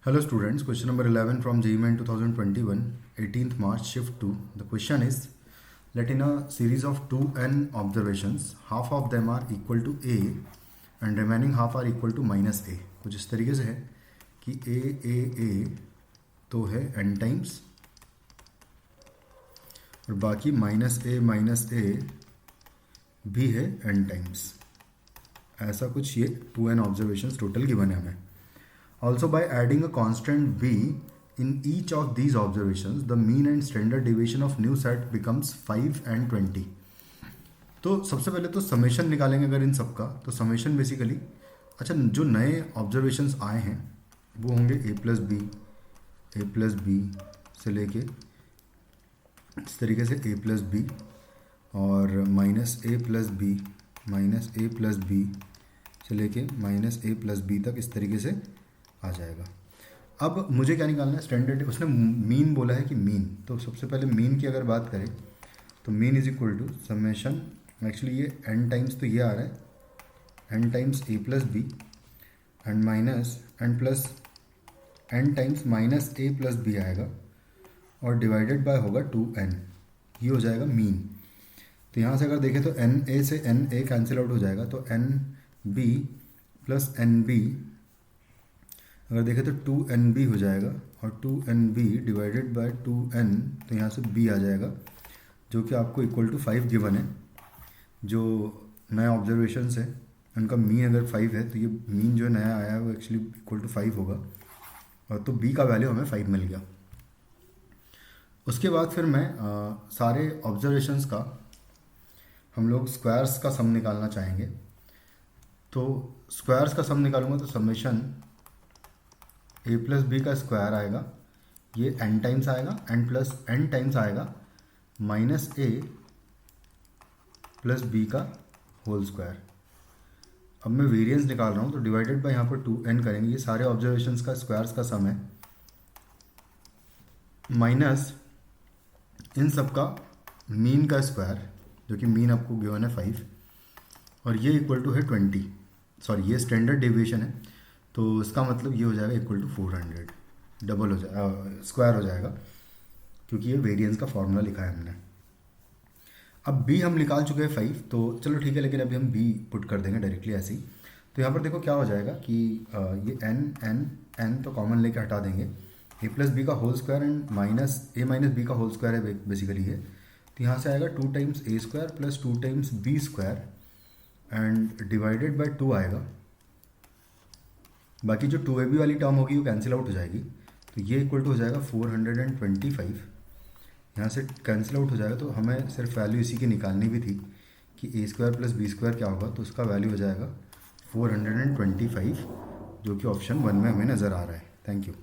Hello students, question number 11 from JEE Main 2021, 18th March, shift 2. The question is, let in a series of 2n observations, half of them are equal to A and remaining half are equal to minus A. कुछ इस तरीके से है कि A तो है n times और बाकी माइनस A भी है n टाइम्स. ऐसा कुछ ये 2n ऑब्जर्वेशंस टोटल गिवन है हमें. Also, by adding a constant b in each of these observations, the mean and standard deviation of new set becomes 5 and 20. तो सबसे पहले तो समेशन निकालेंगे अगर इन सब का, तो समेशन बेसिकली अच्छा जो नए ऑब्जर्वेशंस आए हैं वो होंगे a प्लस बी से लेके इस तरीके से a प्लस बी और माइनस ए प्लस बी से लेके माइनस ए प्लस बी तक इस तरीके से आ जाएगा. अब मुझे क्या निकालना है, स्टैंडर्ड. उसने मीन बोला है कि मीन, तो सबसे पहले मीन की अगर बात करें तो mean is equal to summation. Actually ये n टाइम्स तो ये आ रहा है n times a plus b and minus n plus n times minus a plus b आएगा और डिवाइडेड बाय होगा 2n. ये हो जाएगा मीन. तो यहाँ से अगर देखें तो एन ए से एन ए कैंसिल आउट हो जाएगा, तो n b plus n b अगर देखें तो 2nb हो जाएगा और 2nb डिवाइडेड बाय 2n, तो यहाँ से b आ जाएगा जो कि आपको इक्वल टू 5 गिवन है. जो नया ऑब्जर्वेशंस है उनका मीन अगर 5 है तो ये मीन जो नया आया है वो एक्चुअली इक्वल टू 5 होगा और तो b का वैल्यू हमें 5 मिल गया. उसके बाद फिर मैं सारे ऑब्जर्वेशंस का हम लोग स्क्वायर्स का सम निकालना चाहेंगे. तो स्क्वायर्स का सम निकालूंगा तो समेशन a प्लस बी का स्क्वायर आएगा, ये n टाइम्स आएगा, n प्लस n टाइम्स आएगा माइनस a प्लस बी का होल स्क्वायर. अब मैं वेरिएंस निकाल रहा हूँ तो डिवाइडेड बाय यहाँ पर 2n करेंगे. ये सारे ऑब्जर्वेशंस का स्क्वायर्स का सम है माइनस इन सब का मीन का स्क्वायर जो कि मीन आपको गिवन है 5 और ये इक्वल टू है 20. सॉरी, ये स्टैंडर्ड डेविएशन है तो इसका मतलब ये हो जाएगा इक्वल टू 400. डबल हो जाएगा, स्क्वायर हो जाएगा क्योंकि ये वेरिएंस का फॉर्मूला लिखा है हमने. अब b हम निकाल चुके हैं 5, तो चलो ठीक है, लेकिन अभी हम b पुट कर देंगे डायरेक्टली ऐसे ही. तो यहाँ पर देखो क्या हो जाएगा कि ये n तो कॉमन लेके हटा देंगे. a प्लस बी का whole square and minus b का होल स्क्वायर है बेसिकली है. तो यहाँ से आएगा 2 times a square plus 2 times b square and divided by 2 आएगा. बाकी जो 2ab वाली टर्म होगी वो कैंसिल आउट हो जाएगी, तो ये इक्वल टू हो जाएगा 425. यहाँ से कैंसिल आउट हो जाएगा तो हमें सिर्फ वैल्यू इसी की निकालनी भी थी कि a square plus b square क्या होगा, तो उसका वैल्यू हो जाएगा 425 जो कि ऑप्शन 1 में हमें नज़र आ रहा है. Thank you.